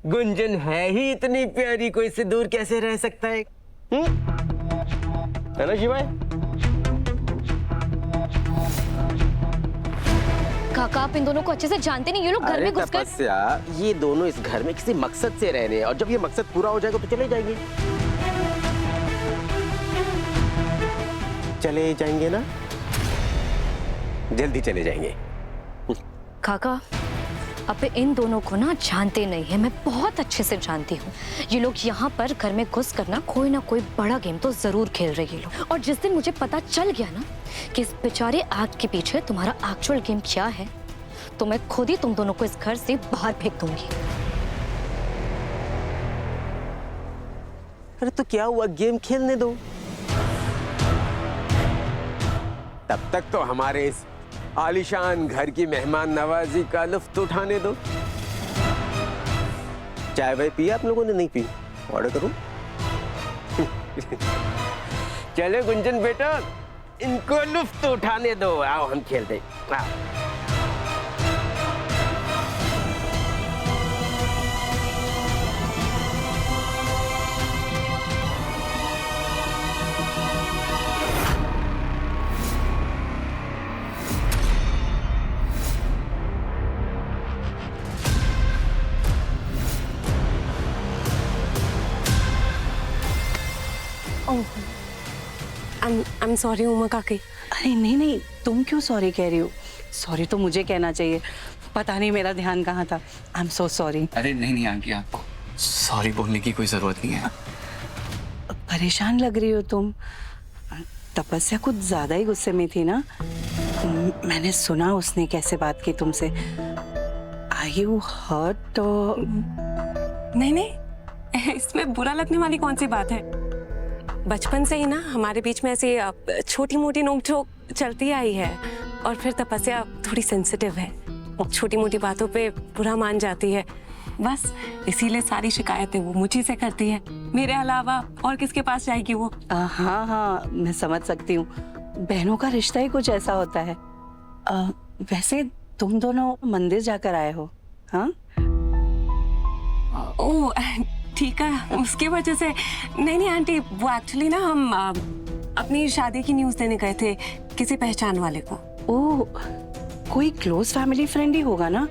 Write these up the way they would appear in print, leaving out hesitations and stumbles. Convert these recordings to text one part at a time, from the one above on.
गुंजन है ही इतनी प्यारी, कोई इससे दूर कैसे रह सकता है? है ना शिवाय? काका आप इन दोनों को अच्छे से जानते नहीं, ये लोग घर में घुसकर। तपस्या, ये दोनों इस घर में किसी मकसद से रह रहे हैं और जब ये मकसद पूरा हो जाएगा तो चले जाएंगे। चले जाएंगे ना, जल्दी चले जाएंगे। काका अब इन दोनों को ना जानते नहीं है, मैं बहुत अच्छे से जानती हूँ। ये लोग यहाँ पर घर में घुस कर ना कोई बड़ा गेम तो जरूर खेल रहे ये लोग। और जिस दिन मुझे पता चल गया ना कि इस बेचारे आग के पीछे तुम्हारा एक्चुअल गेम क्या है, तो मैं खुद ही तुम दोनों को इस घर से बाहर फेंक दूंगी। अरे तो क्या हुआ, गेम खेलने दो, तब तक तो हमारे इस आलीशान घर की मेहमान नवाजी का लुत्फ उठाने दो। चाय वाय पिया आप लोगों ने? नहीं पी, ऑर्डर करूं? चलो गुंजन बेटा, इनको लुत्फ उठाने दो, आओ हम खेलते। I'm sorry उमा काकी। अरे नहीं नहीं, तुम क्यों सॉरी कह रही हो? सॉरी तो मुझे कहना चाहिए, पता नहीं मेरा ध्यान कहाँ था। I am so sorry. अरे नहीं नहीं आंटी, आपको सॉरी बोलने की कोई जरूरत नहीं है। परेशान लग रही हो तुम। तपस्या कुछ ज्यादा ही गुस्से में थी ना, मैंने सुना उसने कैसे बात की तुमसे। Are you hurt? तो नहीं नहीं, इसमें बुरा लगने वाली कौन सी बात है? बचपन से ही ना हमारे बीच में ऐसी छोटी मोटी नोक-झोंक चलती आई है, और फिर तपस्या थोड़ी सेंसिटिव है, छोटी मोटी बातों पे बुरा मान जाती है। बस इसीलिए सारी शिकायतें वो मुझी से करती है, मेरे अलावा और किसके पास जाएगी वो? हाँ हाँ, मैं समझ सकती हूँ, बहनों का रिश्ता ही कुछ ऐसा होता है। वैसे तुम दोनों मंदिर जाकर आए हो? हाँ ओह ठीक है, उसकी वजह से। नहीं नहीं आंटी, वो एक्चुअली ना हम अपनी शादी की न्यूज़ देने गए थे किसी पहचान वाले को। ओह, कोई क्लोज फैमिली फ्रेंड ही होगा ना।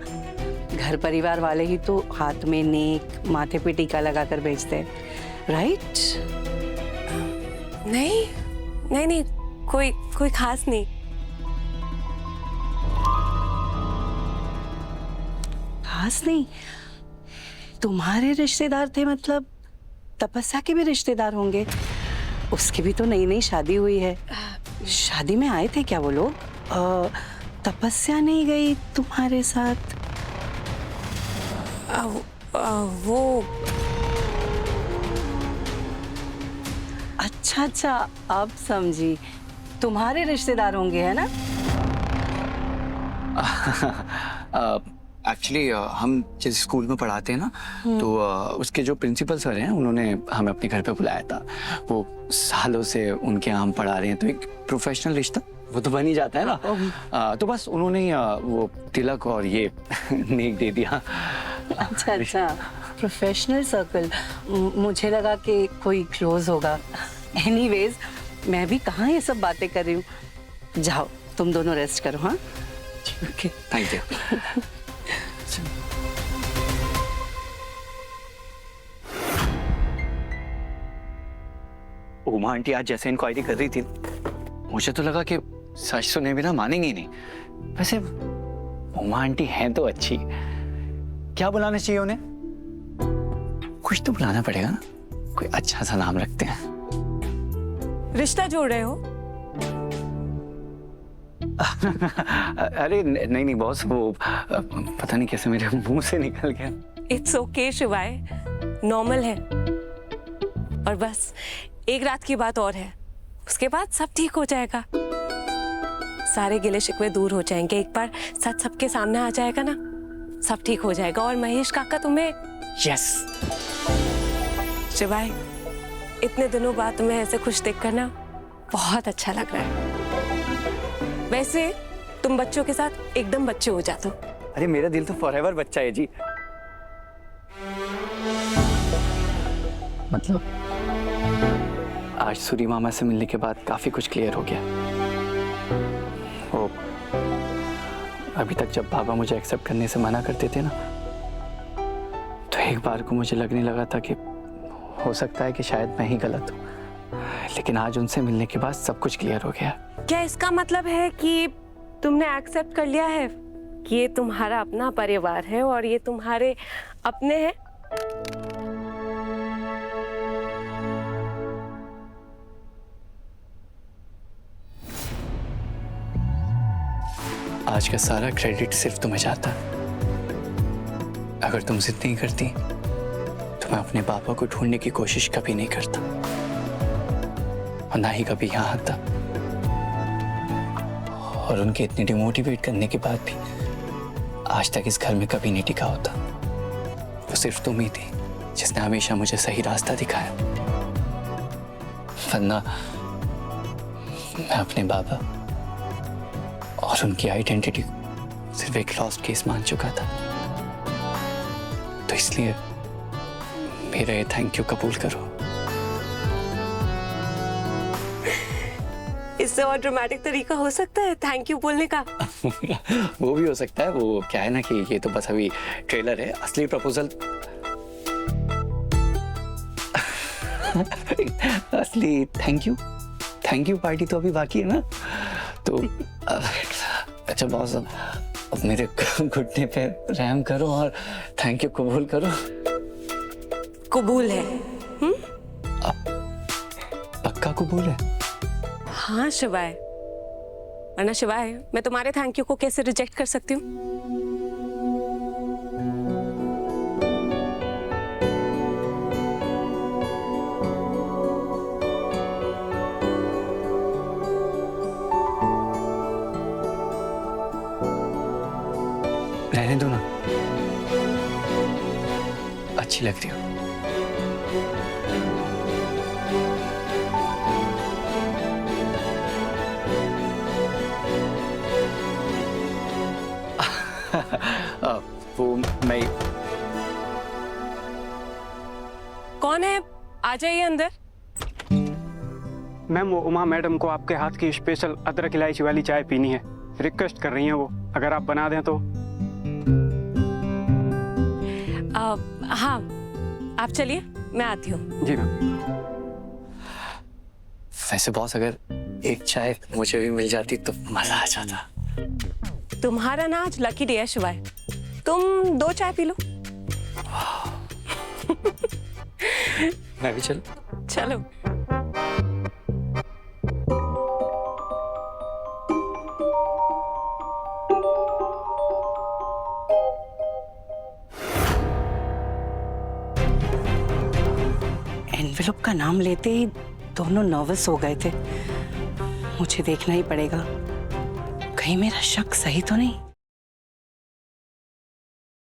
घर परिवार वाले ही तो हाथ में नेक, माथे पे टीका लगाकर भेजते हैं, राइट? नहीं नहीं नहीं, कोई खास नहीं। खास नहीं? तुम्हारे रिश्तेदार थे मतलब तपस्या के भी रिश्तेदार होंगे। उसकी भी तो नई नई शादी हुई है। शादी में आए थे क्या वो लोग? तपस्या नहीं गई तुम्हारे साथ? वो अच्छा अच्छा, अब समझी, तुम्हारे रिश्तेदार होंगे, है ना? एक्चुअली हम जिस स्कूल में पढ़ाते हैं ना, तो उसके जो प्रिंसिपल सर हैं उन्होंने हमें अपने घर पे बुलाया था। वो सालों से उनके यहाँ हम पढ़ा रहे हैं, तो एक प्रोफेशनल रिश्ता वो तो बन ही जाता है ना। तो बस उन्होंने वो तिलक और ये नेक दे दिया। अच्छा अच्छा, प्रोफेशनल सर्कल, मुझे लगा कि कोई क्लोज होगा। एनीवेज, मैं भी कहाँ ये सब बातें कर रही हूँ। जाओ तुम दोनों रेस्ट करो। हाँ okay, thank you. Uma aunty आज जैसे इंक्वायरी कर रही थी, मुझे तो लगा कि सच सुने बिना मानेंगे नहीं। वैसे उमा आंटी हैं तो अच्छी, क्या बुलाना चाहिए उन्हें? कुछ तो बुलाना पड़ेगा ना, कोई अच्छा सा नाम रखते हैं। रिश्ता जोड़ रहे हो? अरे नहीं नहीं बॉस, वो पता नहीं कैसे मेरे मुंह से निकल गया। इट्स ओके शिवाय, नॉर्मल है। और बस एक रात की बात और है, उसके बाद सब ठीक हो जाएगा। सारे गिले शिकवे दूर हो जाएंगे, एक बार सच सबके सामने आ जाएगा ना, सब ठीक हो जाएगा। और महेश काका तुम्हें यस शिवाय, इतने दिनों बाद तुम्हें ऐसे खुश देखकर ना बहुत अच्छा लग रहा है। वैसे तुम बच्चों के साथ एकदम बच्चे हो जाते हो। अरे मेरा दिल तो फॉरएवर बच्चा है जी। मतलब आज सूरी मामा से मिलने के बाद काफी कुछ क्लियर हो गया। वो अभी तक जब बाबा मुझे एक्सेप्ट करने से मना करते थे ना, तो एक बार को मुझे लगने लगा था कि हो सकता है कि शायद मैं ही गलत हूँ, लेकिन आज उनसे मिलने के बाद सब कुछ क्लियर हो गया। क्या इसका मतलब है कि तुमने एक्सेप्ट कर लिया है कि ये तुम्हारा अपना परिवार है और ये तुम्हारे अपने हैं? आज का सारा क्रेडिट सिर्फ तुम्हें जाता। अगर तुम जिद नहीं करती तो मैं अपने पापा को ढूंढने की कोशिश कभी नहीं करता और ना ही कभी यहाँ आता। और उनके इतने डिमोटिवेट करने के बाद भी आज तक इस घर में कभी नहीं टिका होता। वो सिर्फ तुम ही थी जिसने हमेशा मुझे सही रास्ता दिखाया, वरना मैं अपने बाबा और उनकी आइडेंटिटी सिर्फ एक लॉस्ट केस मान चुका था। तो इसलिए मेरा ये थैंक यू कबूल करो। इससे और ड्रामेटिक तरीका हो सकता है थैंक यू बोलने का? वो भी हो सकता है। वो क्या है ना कि ये तो बस अभी ट्रेलर है, असली प्रपोजल असली थैंक यू पार्टी तो अभी बाकी है ना। तो अच्छा बॉस, अब मेरे घुटने पे रहम करो और थैंक यू कबूल करो। कबूल है? पक्का कबूल है? हाँ शिवाय, वरना शिवाय मैं तुम्हारे थैंक यू को कैसे रिजेक्ट कर सकती हूँ? रहने दो ना, अच्छी लगती हो। वो मैं कौन है? आ जाइए अंदर। मैम, वो उमा मैडम को आपके हाथ की स्पेशल अदरक इलायची वाली चाय पीनी है, रिक्वेस्ट कर रही हैं वो, अगर आप बना दें तो। हाँ आप चलिए, मैं आती हूँ। जी मैम। वैसे बॉस, अगर एक चाय मुझे भी मिल जाती तो मजा आ जाता। तुम्हारा ना आज लकी डे है शिवाय, तुम 2 चाय पी लो। मैं भी चल। चलो। एनवेलप का नाम लेते ही दोनों नर्वस हो गए थे। मुझे देखना ही पड़ेगा, कहीं मेरा शक सही तो नहीं।